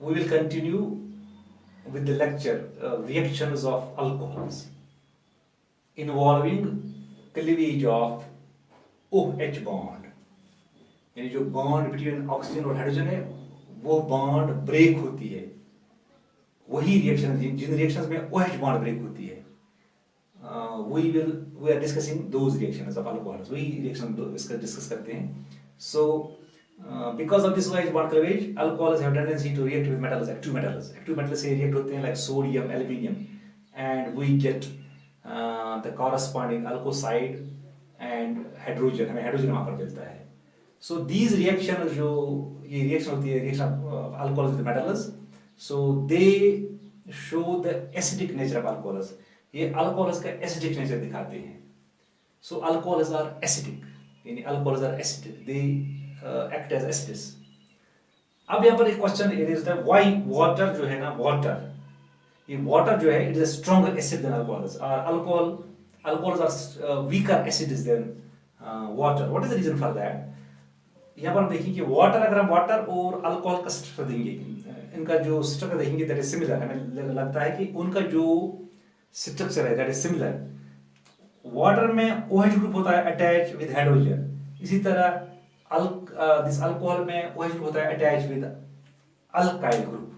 we will continue with the lecture reactions of alcohols involving cleavage of OH bond, यानी जो bond between oxygen और hydrogen है वो bond break होती है, वही रिएक्शन जिन रिएक्शंस में OH बॉन्ड ब्रेक होती है, we are discussing those reactions of alcohols, वही रिएक्शन डिस्कस करते हैं. So because of this OH bond cleavage, alcohols have tendency to react with metals, active metals. Active metals से react होते हैं like sodium, aluminium, and we get the corresponding alkoxide and hydrogen. हमें hydrogen वहाँ पर मिलता है. So these reactions जो ये रिएक्शन होती है, reaction of alcohols with metals, so they show the acidic nature of alcohols. ये alcohols का acidic nature दिखाते हैं. So alcohols are acidic, यानी alcohols are acidic. They act as acids. अब यहाँ पर एक क्वेश्चन रेज होता है, व्हाई वाटर जो है ना, वाटर जो है it is a stronger acid than alcohols, और alcohols are weaker acids than water. What is the reason for that? यहाँ पर हम देखेंगे कि वाटर, अगर हम वाटर और अल्कोहल का स्ट्रक्चर देंगे, इनका जो स्ट्रक्चर देखेंगे दैट इज सिमिलर. हमें लगता है कि उनका जो स्ट्रक्चर है दैट इज सिमिलर. वाटर में OH ग्रुप होता है अटैच विद हाइड्रोजन, इसी तरह this alcohol में OH ग्रुप होता है attach with alkyl group.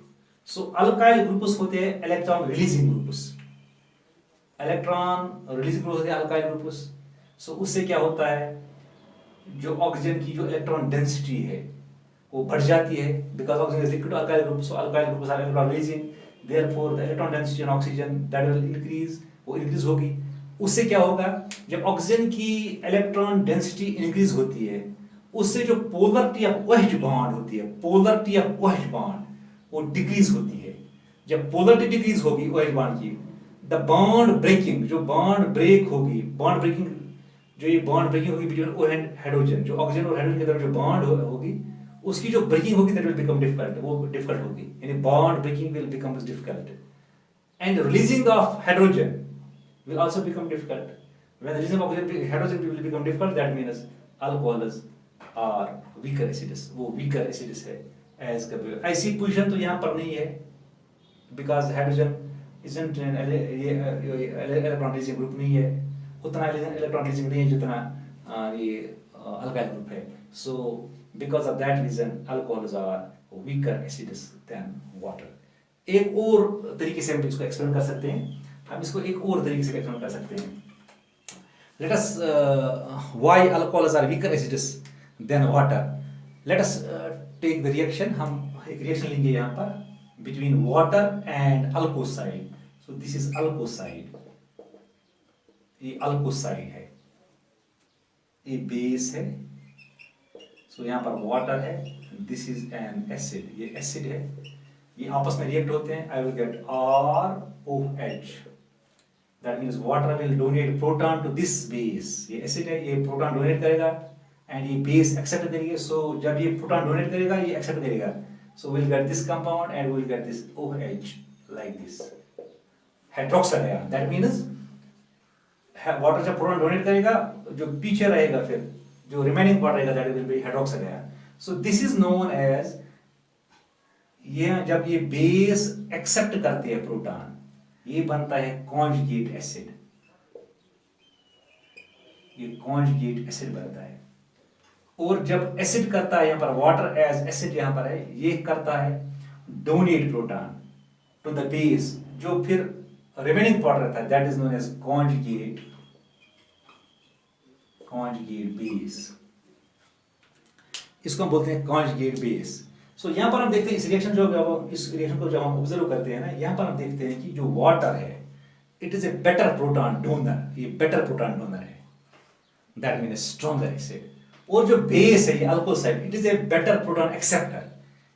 So alkyl groups होते हैं electron releasing groups, electron releasing group होते हैं अल्काइल ग्रुप्स. सो उससे क्या होता है, जो ऑक्सीजन की जो इलेक्ट्रॉन डेंसिटी है वो बढ़ जाती है, because oxygen is liquid alkyl group. So alkyl groups are electron releasing, therefore the electron density in oxygen that will increase, वो इंक्रीज होगी. उससे क्या होगा, जब ऑक्सीजन की इलेक्ट्रॉन डेंसिटी इंक्रीज होती है, उससे जो पोलरिटी ऑफ OH बॉन्ड होती है, पोलरिटी ऑफ OH बॉन्ड वो डिक्रीज होती है. जब पोलरिटी डिक्रीज होगी OH बॉन्ड की, द बॉन्ड ब्रेकिंग, जो बॉन्ड ब्रेक होगी, बॉन्ड ब्रेकिंग जो ये बॉन्ड ब्रेकिंग होगी बिटवीन O एंड हाइड्रोजन, जो ऑक्सीजन और हाइड्रोजन के तरफ जो बॉन्ड होगी उसकी जो ब्रेकिंग होगी दैट विल बिकम डिफिकल्ट, वो डिफिकल्ट होगी, यानी bond breaking will become difficult. And releasing of hydrogen will also become difficult. When the release of hydrogen will become difficult, that means alcohols are weaker acids. वो weaker acids है as compared. ऐसी position तो यहाँ पर नहीं है, because hydrogen isn't an electron releasing group नहीं है, उतना electron releasing नहीं है जितना ये alkyl group है. So because of that reason, alcohols are weaker acids than water. एक और तरीके से हम इसको एक्सप्लेन कर सकते हैं. हम इसको एक और तरीके से एक्सप्लेन कर सकते हैं. Let us why alcohols are weaker acids than water. Let us take the reaction. हम एक रिएक्शन लेंगे यहाँ पर between water and alkoxide. So this is alkoxide. ये alkoxide है, ये बेस है. So यहाँ पर water है, this is an acid. ये acid है, ये आपस में रिएक्ट होते हैं. I will get ROH. That means water will donate proton to this base. ये acid है, ये proton donate करेगा and ये base accept करेगी. So जब ये proton donate करेगा, ये accept करेगा. So we'll get this compound and we'll get this OH like this. Hydroxyl है. That means water जब proton donate करेगा, जो पीछे रहेगा फिर जो remaining part रहेगा that will be hydroxyl है. So this is known as, ये जब ये base accept करते हैं proton, ये बनता है कॉन्जुगेट एसिड. ये कॉन्जुगेट एसिड बनता है. और जब एसिड करता है, यहाँ पर वाटर एज एसिड यहाँ पर है, ये करता है donate proton to the base, जो फिर रिमेनिंग पार्ट रहता है that is known as conjugate base. इसको हम बोलते हैं कॉन्जुगेट बेस. सो यहाँ पर हम देखते हैं इस रिएक्शन को जब हम ऑब्जर्व करते हैं ना, यहाँ पर हम देखते हैं कि जो वाटर है it is a better proton donor, ये बेटर प्रोटॉन डोनर है, दैट मीन्स स्ट्रॉन्गर एसिड. और जो बेस है ये alkoxide, it is a better proton acceptor,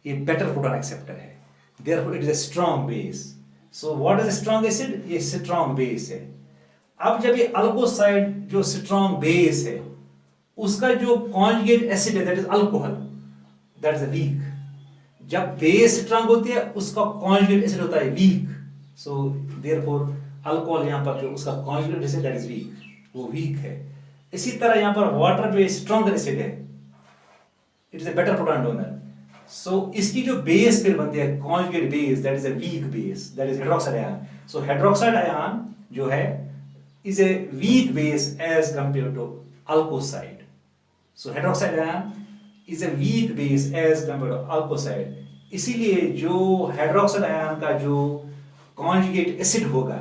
ये बेटर प्रोटॉन एक्सेप्टर है, therefore it is a strong base. So what is a strong acid? ये strong base है. अब जब ये अल्कोसाइड जो स्ट्रॉन्ग बेस है, उसका जो कॉन्जुगेट एसिड है that is alcohol, that is week. जब बेस स्ट्रांग होती है उसका कॉन्जुगेट एसिड होता है वीक. सो देयरफॉर अल्कोहल यहाँ पर जो उसका conjugate acid that is weak, वो वीक है. इसी तरह यहाँ पर वाटर जो स्ट्रॉन्गर एसिड है, it is a better proton donor. So इसकी जो बेस फिर बनती है conjugate base, that is a weak base, that is hydroxide ion. So hydroxide ion जो है is a weak base as compared to alkoxide. So hydroxide ion is a weak base as compared to alkoxide. इसीलिए जो hydroxide ion का जो conjugate acid होगा,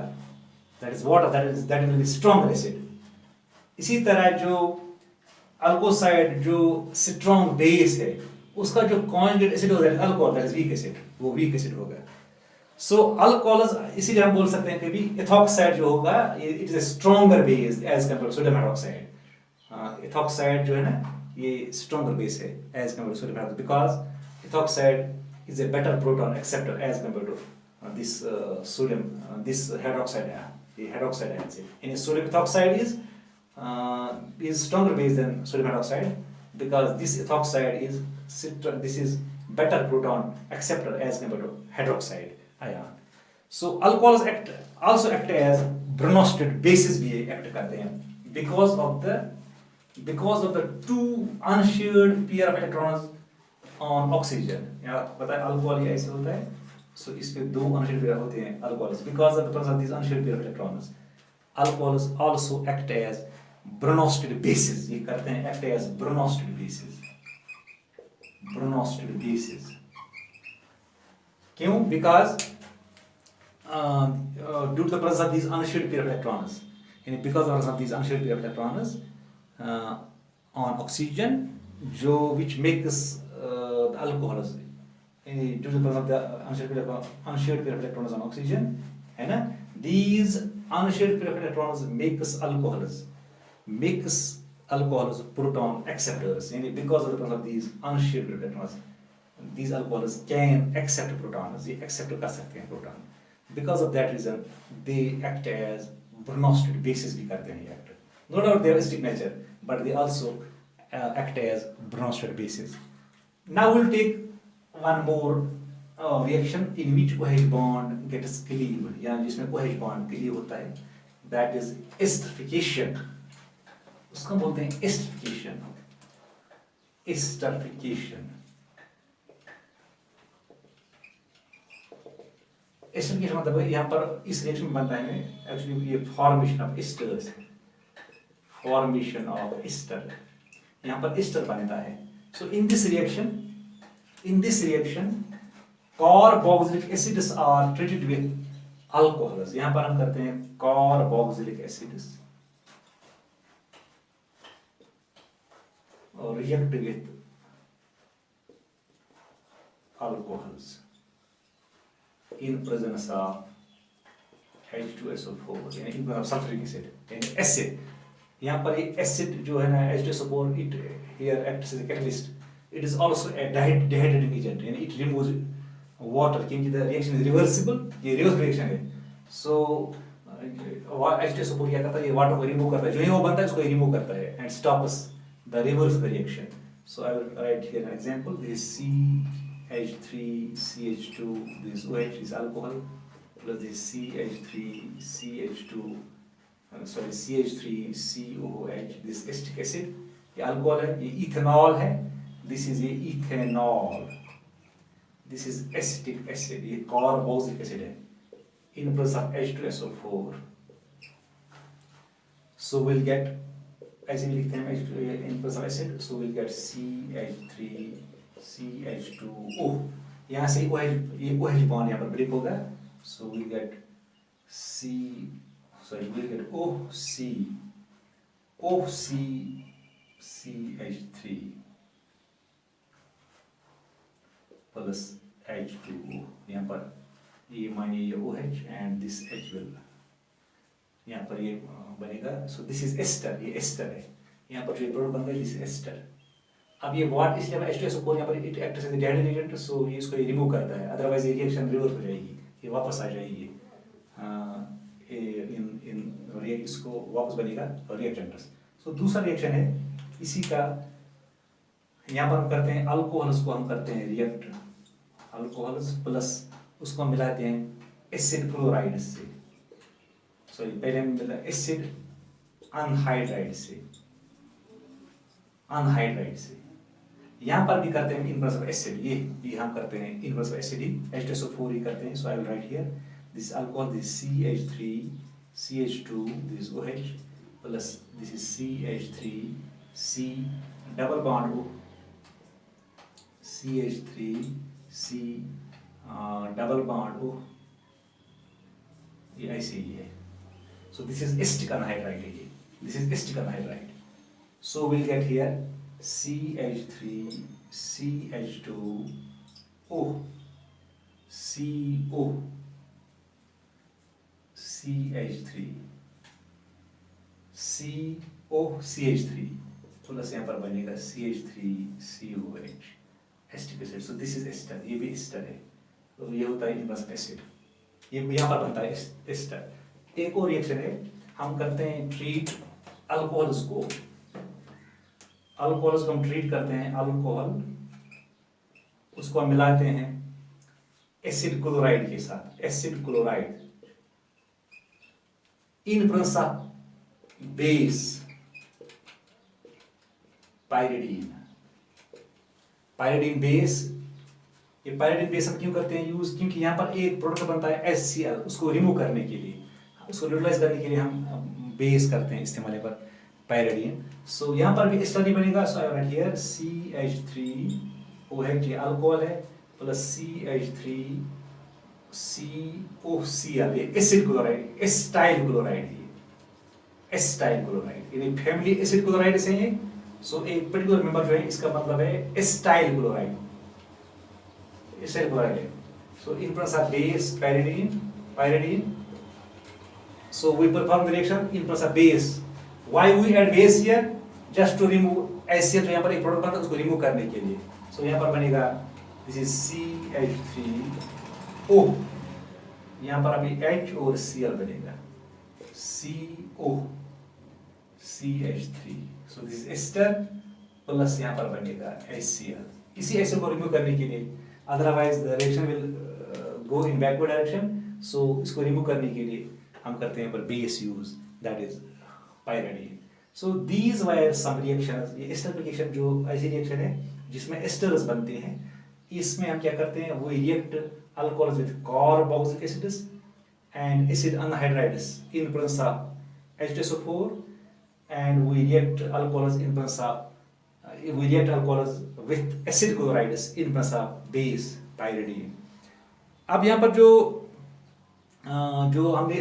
that is water, that will be strong acid. इसी तरह जो अल्कोसाइड जो strong base है, उसका जो कॉन्जुगेट एसिड होगा alcohol, that is weak acid, वो वीक एसिड होगा. सो अल्कोहल्स, इसीलिए हम बोल सकते हैं कि भी एथॉक्साइड जो होगा it is a stronger base as compare to sodium hydroxide. Ethoxide जो है ना ये स्ट्रॉन्गर बेस है as compare to sodium hydroxide, because ethoxide is a better proton acceptor as compare to this sodium, this hydroxide ion. ये hydroxide ion से यानी sodium ethoxide is stronger base than sodium hydroxide, because this ethoxide is better proton acceptor as compared to hydroxide ion. So alcohols also act as Brunstead bases भी act करते हैं because of the two unshared pair of electrons on oxygen. या पता है alcohol ये ऐसे होता है. So इसमें दो unshared pair होते हैं alcohols because of the presence of these unshared pair of electrons. Alcohols also act as Brunstead bases. ये करते हैं act as Brunstead bases. Brunstead bases. क्यों? Because due to the presence of these unshared pair of electrons, and because of the presence of these unshared pair of electrons on oxygen, which makes the alcohols, due to the presence of the unshared pair of electrons on oxygen, है ना? These unshared pair of electrons makes alcohols proton acceptors, and because of the presence of these unshared pair of electrons, these alcohols can accept protons. ये accept कर सकते हैं proton. Because of that reason, they act as Brunstead bases भी करते हैं act. No doubt they are acidic nature, but they also act as Brunstead bases. Now we'll take one more reaction in which OH bond gets cleaved, यानी जिसमें OH bond cleave होता है, that is esterification. उसको बोलते हैं esterification. Esterification. Esterification मतलब यहाँ पर इस रिएक्शन में बनता है एक्चुअली ये formation of esters, formation of ester, यहाँ पर एस्टर बनता है. So in this reaction carboxylic acids are treated with alcohols. यहाँ पर हम करते हैं कार्बोक्सिलिक एसिड्स और react with alcohols in presence of H2SO4, यानी in presence of sulfuric acid, यानी acid. यहाँ पर ये acid जो है ना H2SO4, it here acts as a catalyst. It is also a dehydrating agent, यानी it removes water, क्योंकि the reaction is reversible, ये reverse reaction है. So H2SO4 क्या करता है, ये water को remove करता है, जो ही वो बनता है उसको remove करता है and stops the reverse reaction. So I will write here an example. This is CH3CH2, this OH is alcohol, plus this CH3COOH, this acetic acid, ये alcohol है, ये ethanol है, this is ये ethanol, this is acetic acid, ये carboxylic acid है, in presence of H2SO4. So we'll get, ऐसे भी लिखते हैं H2 in presence of acid, so we'll get CH3CH2O. यहाँ से ये OH bond यहाँ पर ब्रेक होगा, so we'll get OCCH3 plus H2O. यहाँ पर ये मानिए ये OH and this H will यहाँ पर ये बनेगा. So this is ester, ये ester है. यहाँ पर जो प्रोडक्ट बन गया this is ester. अब ये वाट इसलिए हम H2SO4 यहाँ पर it acts as a dehydrating agent, so ये इसको रिमूव करता है, अदरवाइज ये रिएक्शन रिवर्स हो जाएगी, ये वापस आ जाएगी, इसको वापस बनेगा रिएक्टेंट्स. सो दूसरा रिएक्शन है इसी का, यहाँ पर हम करते हैं अल्कोहल्स को हम करते हैं रिएक्ट, अल्कोहल्स प्लस उसको हम मिलाते हैं एसिड क्लोराइड से, सॉरी पहले हम मिला एसिड अनहाइड्राइड से, यहाँ पर भी करते हैं इन प्रेजेंस ऑफ एसिड, ये हम करते हैं in presence of acid H2SO4 ही करते हैं. So I will write here this alcohol, this CH3 CH2, this OH plus this is CH3 C double bond O, CH3 C double bond O, ये ऐसे ही है. So this is acetic anhydride है ये, this is acetic anhydride. So we'll get here CH3 CH2 O CO CH3 CO CH3 plus यहाँ पर बनेगा CH3 COH acetic acid. So this is ester, ये भी एस्टर है. तो ये होता है इनवर्स एसिड, ये यहाँ पर बनता है एस्टर. एक और रिएक्शन है, हम करते हैं ट्रीट अल्कोहल्स को हम ट्रीट करते हैं अल्कोहल, उसको हम मिलाते हैं एसिड क्लोराइड के साथ. Acid chloride in presence of base pyridine. Pyridine base, ये पायरिडीन बेस हम क्यों करते हैं यूज, क्योंकि यहाँ पर एक प्रोडक्ट बनता है HCl, उसको रिमूव करने के लिए, उसको न्यूट्रलाइज करने के लिए हम बेस करते हैं इस्तेमाल पर पायरिडीन. सो यहाँ पर भी स्टडी बनेगा. सो आई राइट हियर CH3OH, ये अल्कोहल है, प्लस CH3 COCl, ये एसिड क्लोराइड, एस्टाइल क्लोराइड है, एस्टाइल क्लोराइड यानी फैमिली एसिड क्लोराइड से है. सो एक पर्टिकुलर मेंबर जो है इसका मतलब है एस्टाइल क्लोराइड, एस्टाइल क्लोराइड है. So in presence of base pyridine, so we perform the reaction in presence of base. Why we add base here? Just to remove HCl, तो यहाँ पर एक प्रोडक्ट बनता है उसको रिमूव करने के लिए. सो यहाँ पर बनेगा दिस इज CH3O, यहाँ पर अभी H और Cl बनेगा CO CH3. So this ester plus यहाँ पर बनेगा HCl. इसी एसिड को रिमूव करने के लिए, otherwise the reaction will go in backward direction. So इसको रिमूव करने के लिए हम करते हैं पर base use, that is pyridine. So these were some reactions. ये एस्टरिफिकेशन जो ऐसी रिएक्शन है जिसमें एस्टर्स बनते हैं, इसमें हम क्या करते हैं, वो react alcohols with carboxylic acids and acid anhydrides in presence of H2SO4, and we react alcohols in presence of we react alcohols with acid chlorides in presence of base pyridine. अब यहाँ पर जो हमने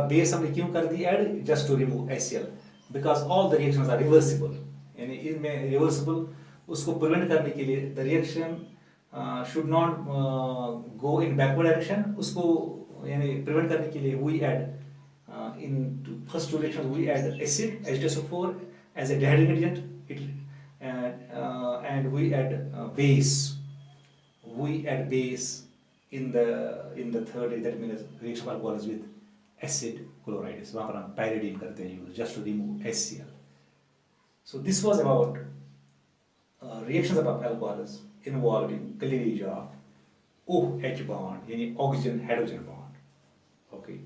बेस हमने क्यों कर दी add, just to remove HCl, because all the reactions are reversible, यानी इनमें रिवर्सिबल, उसको प्रिवेंट करने के लिए the reaction should not go in backward direction, उसको यानी प्रिवेंट करने के लिए we add in first two reactions we add acid H2SO4 as a dehydrating agent, and we add base. We add base in the third, that means reaction of alcohols with acid chlorides. वहाँ पर हम pyridine करते हैं use just to remove HCl. So this was about reactions of alcohols involving cleavage of OH bond, यानी oxygen hydrogen bond. Okay.